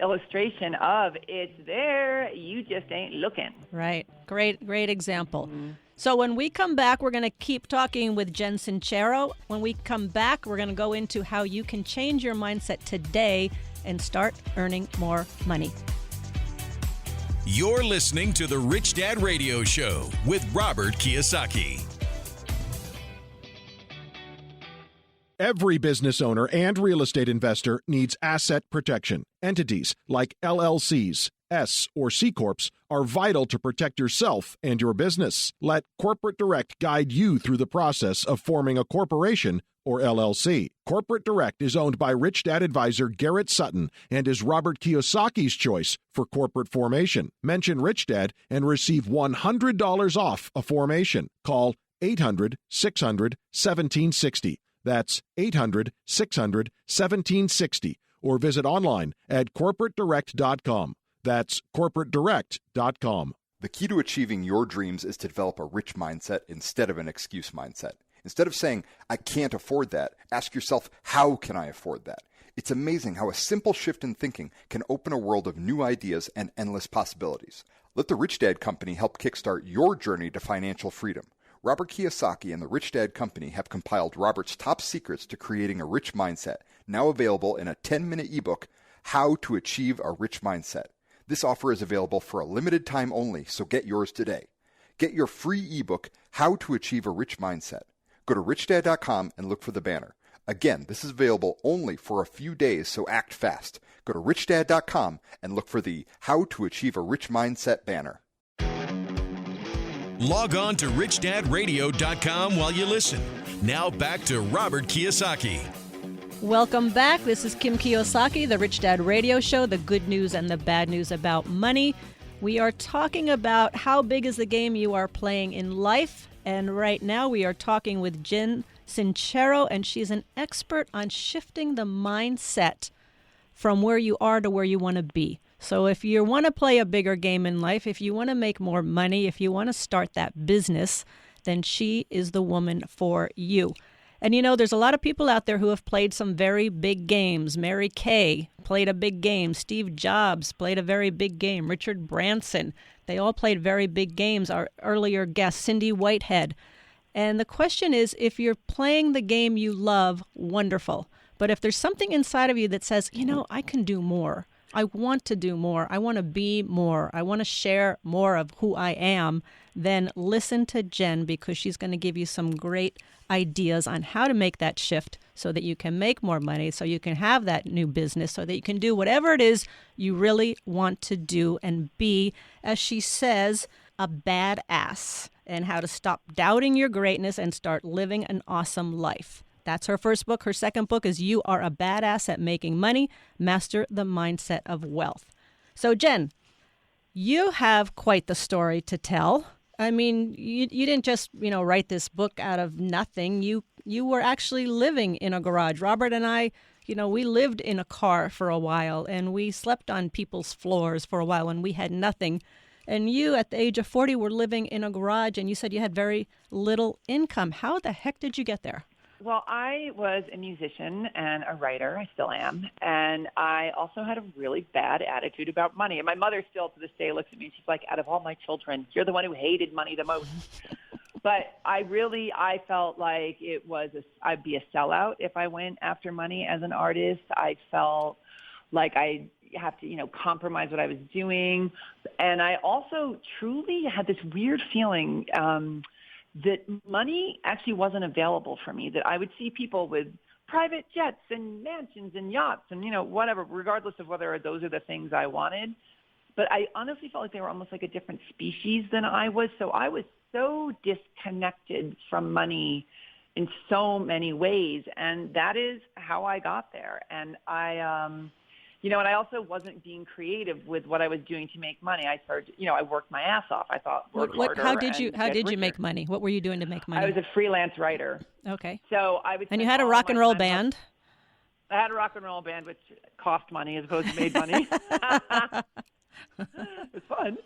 illustration of it's there, you just ain't looking. Right. Great example. So when we come back, we're going to keep talking with Jen Sincero. When we come back, we're going to go into how you can change your mindset today and start earning more money. You're listening to the Rich Dad Radio Show with Robert Kiyosaki. Every business owner and real estate investor needs asset protection. Entities like LLCs, S or C Corps are vital to protect yourself and your business. Let Corporate Direct guide you through the process of forming a corporation or LLC. Corporate Direct is owned by Rich Dad advisor Garrett Sutton and is Robert Kiyosaki's choice for corporate formation. Mention Rich Dad and receive $100 off a formation. Call 800-600-1760. That's 800-600-1760. Or visit online at corporatedirect.com. That's corporatedirect.com. The key to achieving your dreams is to develop a rich mindset instead of an excuse mindset. Instead of saying, I can't afford that, ask yourself, how can I afford that? It's amazing how a simple shift in thinking can open a world of new ideas and endless possibilities. Let the Rich Dad Company help kickstart your journey to financial freedom. Robert Kiyosaki and the Rich Dad Company have compiled Robert's top secrets to creating a rich mindset, now available in a 10-minute ebook, How to Achieve a Rich Mindset. This offer is available for a limited time only, so get yours today. Get your free ebook, How to Achieve a Rich Mindset. Go to richdad.com and look for the banner. Again, this is available only for a few days, so act fast. Go to richdad.com and look for the How to Achieve a Rich Mindset banner. Log on to richdadradio.com while you listen. Now back to Robert Kiyosaki. Welcome back. This is Kim Kiyosaki, the Rich Dad Radio Show, the good news and the bad news about money. We are talking about how big is the game you are playing in life. And right now we are talking with Jen Sincero, and she's an expert on shifting the mindset from where you are to where you want to be. So if you want to play a bigger game in life, if you want to make more money, if you want to start that business, then she is the woman for you. And you know, there's a lot of people out there who have played some very big games. Mary Kay played a big game. Steve Jobs played a very big game. Richard Branson. They all played very big games. Our earlier guest, Cindy Whitehead. And the question is, if you're playing the game you love, wonderful. But if there's something inside of you that says, you know, I can do more. I want to do more. I want to be more. I want to share more of who I am. Then listen to Jen, because she's going to give you some great ideas on how to make that shift so that you can make more money, so you can have that new business, so that you can do whatever it is you really want to do and be, as she says, a badass, and how to stop doubting your greatness and start living an awesome life. That's her first book. Her second book is You Are a Badass at Making Money, Master the Mindset of Wealth. So Jen, you have quite the story to tell. I mean, you didn't just, write this book out of nothing. You were actually living in a garage. Robert and I, we lived in a car for a while, and we slept on people's floors for a while, and we had nothing. And you, at the age of 40, were living in a garage, and you said you had very little income. How the heck did you get there? Well, I was a musician and a writer. I still am. And I also had a really bad attitude about money. And my mother still to this day looks at me and she's like, out of all my children, you're the one who hated money the most. But I felt like I'd be a sellout if I went after money as an artist. I felt like I have to, compromise what I was doing. And I also truly had this weird feeling that money actually wasn't available for me, that I would see people with private jets and mansions and yachts and, whatever, regardless of whether those are the things I wanted. But I honestly felt like they were almost like a different species than I was. So I was so disconnected from money in so many ways. And that is how I got there. And and I also wasn't being creative with what I was doing to make money. I started, I worked my ass off. I thought, how did you make money? What were you doing to make money? I was a freelance writer. Okay. So I would. And you had a rock and roll band? I had a rock and roll band, which cost money as opposed to made money. It was fun.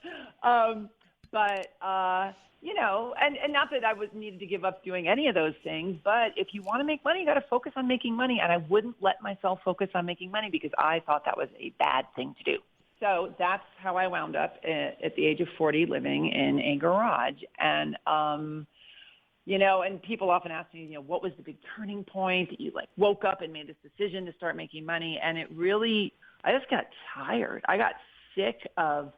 And not that I needed to give up doing any of those things, but if you want to make money, you got to focus on making money. And I wouldn't let myself focus on making money because I thought that was a bad thing to do. So that's how I wound up at the age of 40 living in a garage. And, and people often ask me, what was the big turning point that you woke up and made this decision to start making money? And it really, I just got tired. I got sick of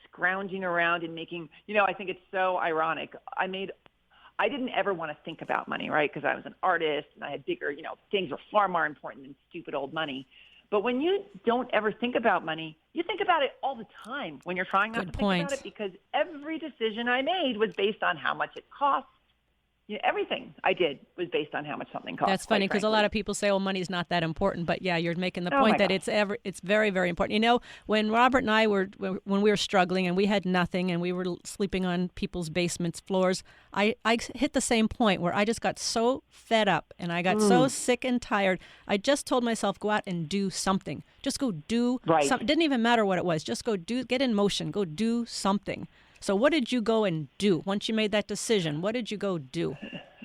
scrounging around and making, I think it's so ironic. I didn't ever want to think about money, right? Because I was an artist and I had bigger, things were far more important than stupid old money. But when you don't ever think about money, you think about it all the time when you're trying not to think about it, because every decision I made was based on how much it cost. Everything I did was based on how much something cost. That's funny because a lot of people say, "Oh, money's not that important," but yeah, you're making the point that it's very, very important. When Robert and I when we were struggling and we had nothing and we were sleeping on people's basements floors, I hit the same point where I just got so fed up and I got so sick and tired. I just told myself, go out and do something. Just go do something. It didn't even matter what it was. Just go get in motion. Go do something. So what did you go and do once you made that decision? What did you go do?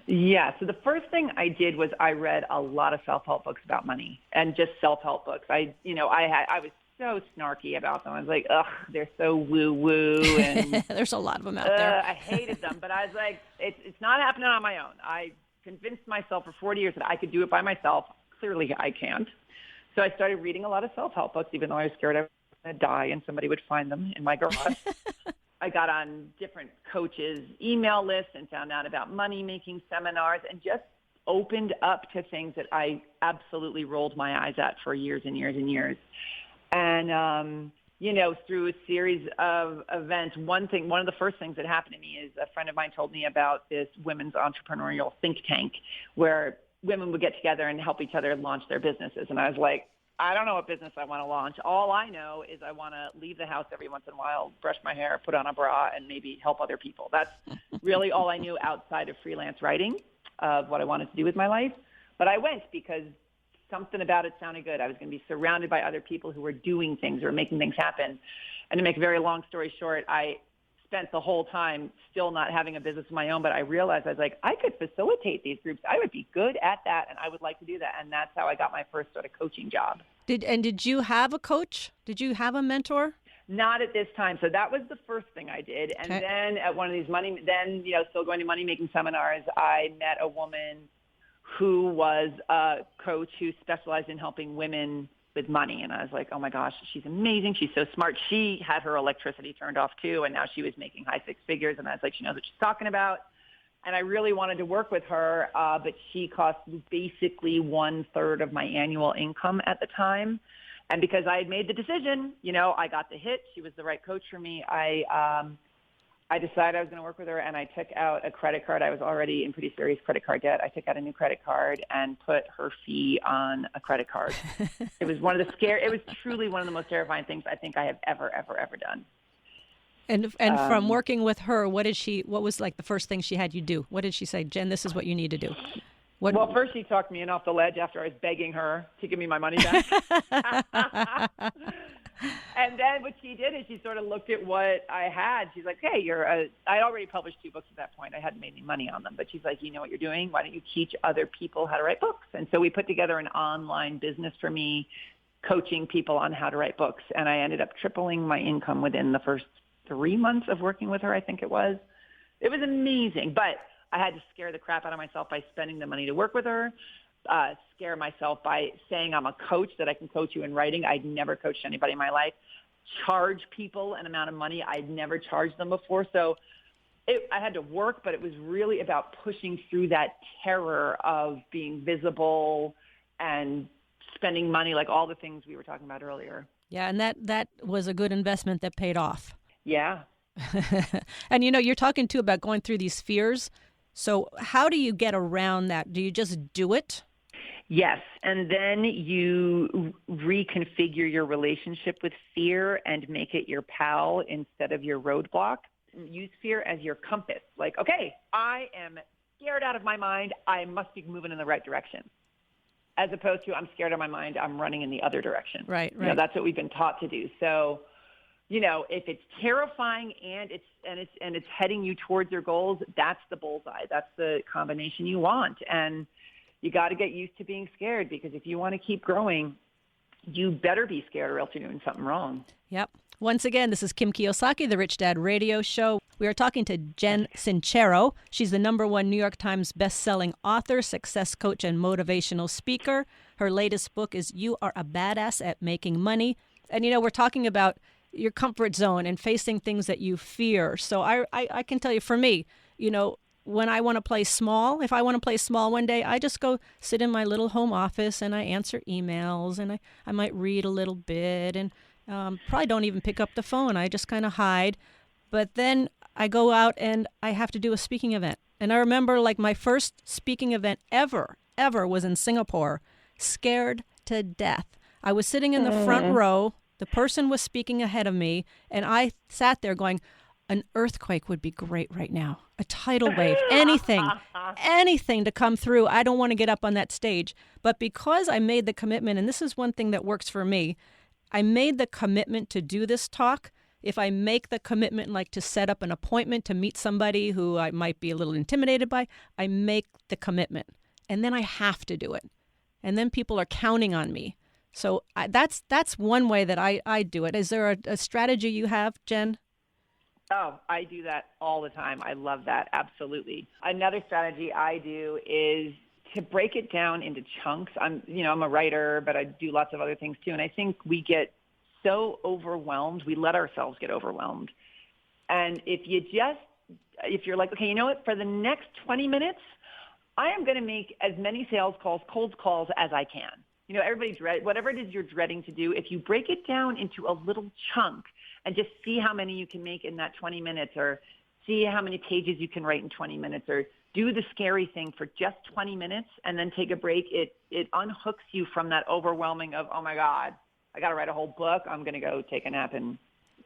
Yeah. So the first thing I did was I read a lot of self-help books about money and just self-help books. I was so snarky about them. I was like, ugh, they're so woo-woo. And there's a lot of them out there. I hated them, but I was like, it's not happening on my own. I convinced myself for 40 years that I could do it by myself. Clearly I can't. So I started reading a lot of self-help books, even though I was scared I was going to die and somebody would find them in my garage. I got on different coaches' email lists and found out about money-making seminars and just opened up to things that I absolutely rolled my eyes at for years and years and years. And, through a series of events, one of the first things that happened to me is a friend of mine told me about this women's entrepreneurial think tank where women would get together and help each other launch their businesses. And I was like, I don't know what business I want to launch. All I know is I want to leave the house every once in a while, brush my hair, put on a bra, and maybe help other people. That's really all I knew outside of freelance writing of what I wanted to do with my life. But I went because something about it sounded good. I was going to be surrounded by other people who were doing things or making things happen. And to make a very long story short, I spent the whole time still not having a business of my own, but I realized I was like, I could facilitate these groups. I would be good at that, and I would like to do that. And that's how I got my first sort of coaching job. Did you have a coach? Did you have a mentor? Not at this time. So that was the first thing I did. And then at one of these still going to money-making seminars, I met a woman who was a coach who specialized in helping women with money. And I was like, oh my gosh, she's amazing. She's so smart. She had her electricity turned off too. And now she was making high six figures. And I was like, she knows what she's talking about. And I really wanted to work with her. But she cost basically 1/3 of my annual income at the time. And because I had made the decision, I got the hit. She was the right coach for me. I decided I was going to work with her, and I took out a credit card. I was already in pretty serious credit card debt. I took out a new credit card and put her fee on a credit card. It was it was truly one of the most terrifying things I think I have ever done. And from working with her, what was like the first thing she had you do? What did she say? Jen, this is what you need to do. Well, first she talked me in off the ledge after I was begging her to give me my money back. And then what she did is she sort of looked at what I had. She's like, hey, I already published 2 books at that point. I hadn't made any money on them. But she's like, you know what you're doing? Why don't you teach other people how to write books? And so we put together an online business for me, coaching people on how to write books. And I ended up tripling my income within the first 3 months of working with her, I think it was. It was amazing. But I had to scare the crap out of myself by spending the money to work with her. Scare myself by saying I'm a coach, that I can coach you in writing. I'd never coached anybody in my life. Charge people an amount of money I'd never charged them before. So I had to work, but it was really about pushing through that terror of being visible and spending money, like all the things we were talking about earlier. Yeah, and that was a good investment that paid off. Yeah. And you're talking too about going through these fears. So how do you get around that? Do you just do it? Yes, and then you reconfigure your relationship with fear and make it your pal instead of your roadblock. Use fear as your compass. Like, okay, I am scared out of my mind. I must be moving in the right direction. As opposed to I'm scared out of my mind. I'm running in the other direction. Right. That's what we've been taught to do. So, if it's terrifying and it's heading you towards your goals, that's the bullseye. That's the combination you want. And you got to get used to being scared, because if you want to keep growing, you better be scared or else you're doing something wrong. Yep. Once again, this is Kim Kiyosaki, the Rich Dad Radio Show. We are talking to Jen Sincero. She's the #1 New York Times bestselling author, success coach, and motivational speaker. Her latest book is You Are a Badass at Making Money. And, we're talking about your comfort zone and facing things that you fear. So I can tell you, for me, when I want to play small, if I want to play small one day, I just go sit in my little home office and I answer emails and I might read a little bit and probably don't even pick up the phone. I just kind of hide. But then I go out and I have to do a speaking event. And I remember my first speaking event ever was in Singapore, scared to death. I was sitting in the front row. The person was speaking ahead of me, and I sat there going, an earthquake would be great right now. A tidal wave, anything to come through. I don't want to get up on that stage. But because I made the commitment, and this is one thing that works for me, I made the commitment to do this talk. If I make the commitment, to set up an appointment to meet somebody who I might be a little intimidated by, I make the commitment. And then I have to do it. And then people are counting on me. So that's one way that I do it. Is there a strategy you have, Jen? Oh, I do that all the time. I love that. Absolutely. Another strategy I do is to break it down into chunks. I'm a writer, but I do lots of other things too. And I think we get so overwhelmed. We let ourselves get overwhelmed. And if you're like, okay, you know what? For the next 20 minutes, I am going to make as many sales calls, cold calls as I can. Everybody whatever it is you're dreading to do. If you break it down into a little chunk and just see how many you can make in that 20 minutes, or see how many pages you can write in 20 minutes, or do the scary thing for just 20 minutes and then take a break, it unhooks you from that overwhelming of, oh my God, I got to write a whole book. I'm going to go take a nap and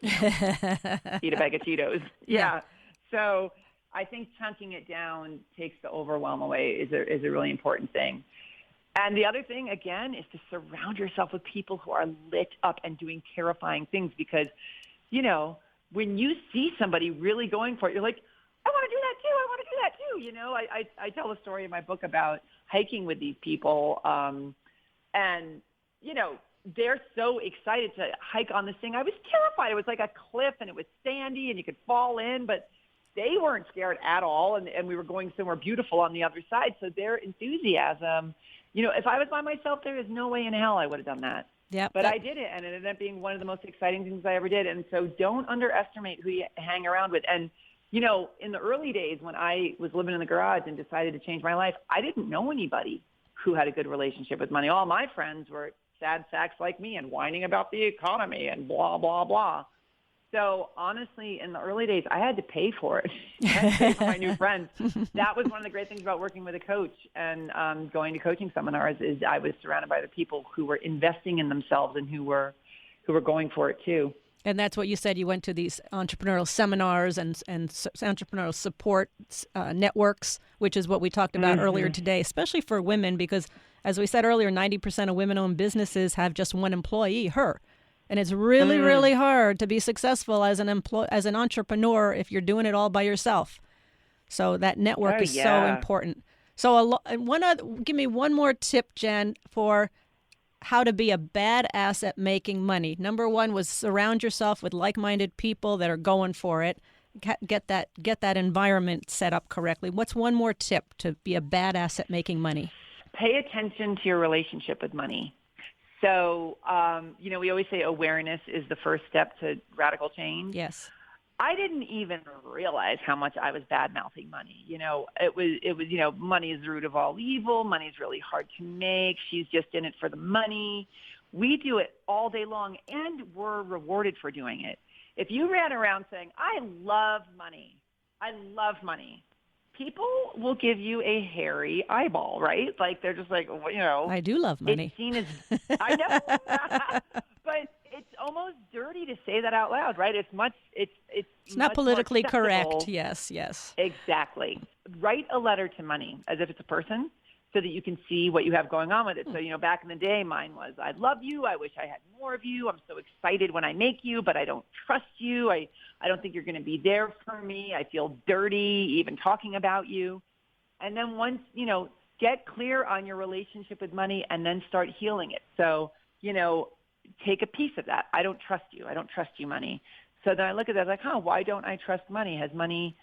eat a bag of Cheetos. Yeah. So I think chunking it down takes the overwhelm away is a really important thing. And the other thing, again, is to surround yourself with people who are lit up and doing terrifying things, because, when you see somebody really going for it, you're like, I want to do that too. I want to do that too. I tell a story in my book about hiking with these people, and, they're so excited to hike on this thing. I was terrified. It was like a cliff, and it was sandy, and you could fall in, but they weren't scared at all, and we were going somewhere beautiful on the other side. So their enthusiasm, if I was by myself, there is no way in hell I would have done that. Yeah, but I did it, and it ended up being one of the most exciting things I ever did. And so don't underestimate who you hang around with. And, in the early days when I was living in the garage and decided to change my life, I didn't know anybody who had a good relationship with money. All my friends were sad sacks like me and whining about the economy and blah, blah, blah. So honestly, in the early days, I had to pay for it. I had to pay for my new friends. That was one of the great things about working with a coach and going to coaching seminars, is I was surrounded by the people who were investing in themselves and who were going for it too. And that's what you said. You went to these entrepreneurial seminars and entrepreneurial support networks, which is what we talked about earlier today, especially for women, because as we said earlier, 90% of women-owned businesses have just one employee, her. And it's really, really hard to be successful as an entrepreneur if you're doing it all by yourself. So that network is so important. So give me one more tip, Jen, for how to be a badass at making money. Number one was surround yourself with like-minded people that are going for it. Get that environment set up correctly. What's one more tip to be a badass at making money? Pay attention to your relationship with money. So, we always say awareness is the first step to radical change. Yes. I didn't even realize how much I was bad-mouthing money. It was, money is the root of all evil. Money is really hard to make. She's just in it for the money. We do it all day long, and we're rewarded for doing it. If you ran around saying, I love money, people will give you a hairy eyeball, right? Like, they're just like, I do love money. It's seen as, I know, but it's almost dirty to say that out loud, right? It's not politically more correct. Yes. Exactly. Write a letter to money as if it's a person, so that you can see what you have going on with it. So, back in the day, mine was, I love you. I wish I had more of you. I'm so excited when I make you, but I don't trust you. I don't think you're going to be there for me. I feel dirty even talking about you. And then once, get clear on your relationship with money and then start healing it. So take a piece of that. I don't trust you. I don't trust you, money. So then I look at that like, why don't I trust money? Has money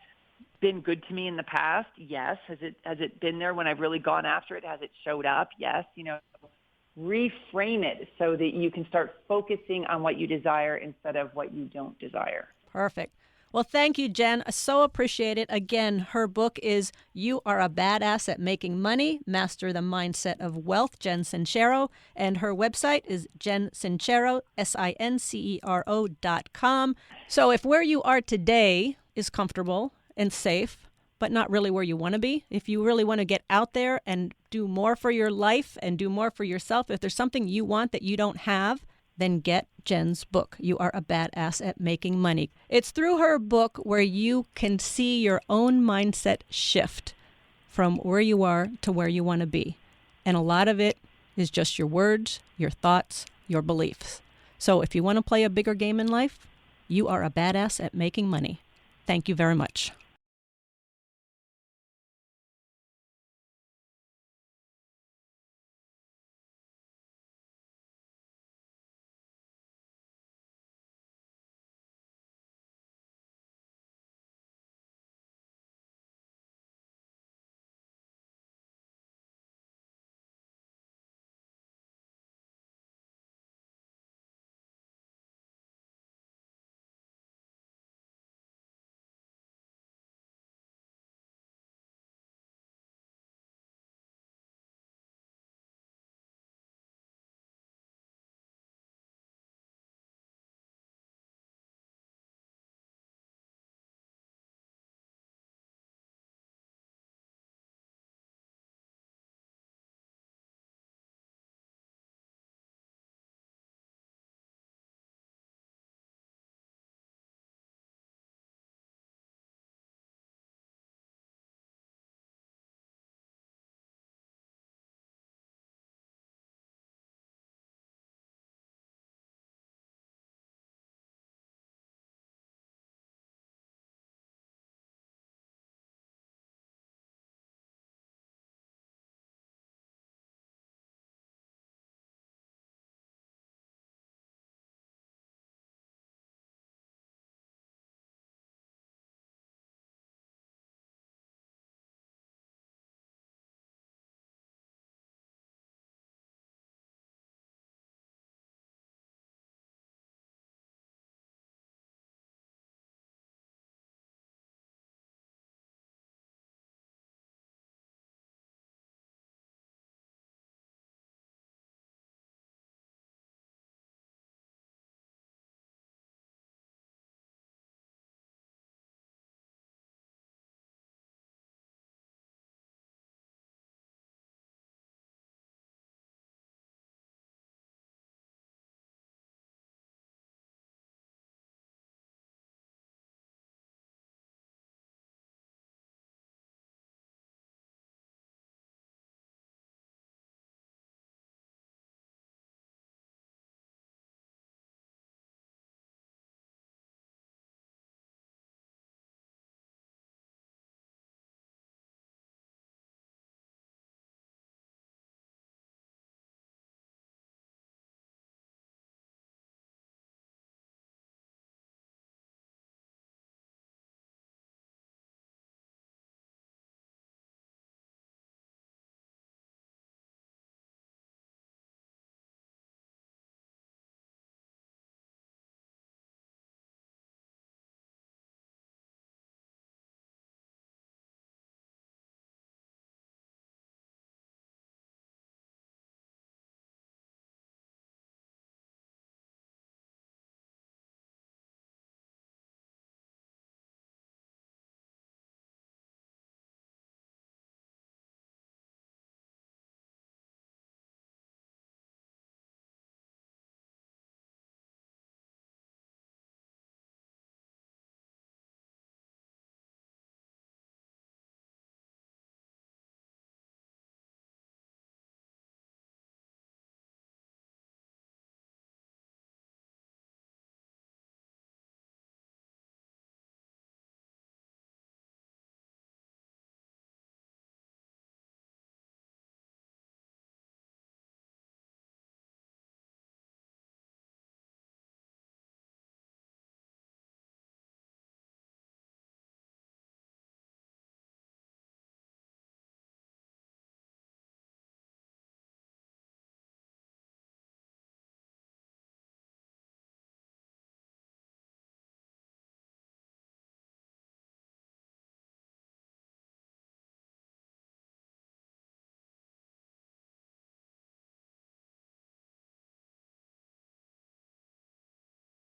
been good to me in the past? Yes. Has it been there when I've really gone after it? Has it showed up? Yes. Reframe it so that you can start focusing on what you desire instead of what you don't desire. Perfect. Well, thank you, Jen. I so appreciate it. Again, her book is You Are a Badass at Making Money, Master the Mindset of Wealth, Jen Sincero. And her website is jensincero, SINCERO.com. So if where you are today is comfortable and safe, but not really where you want to be, if you really want to get out there and do more for your life and do more for yourself, if there's something you want that you don't have, then get Jen's book, You Are a Badass at Making Money. It's through her book where you can see your own mindset shift from where you are to where you want to be. And a lot of it is just your words, your thoughts, your beliefs. So if you want to play a bigger game in life, You Are a Badass at Making Money. Thank you very much.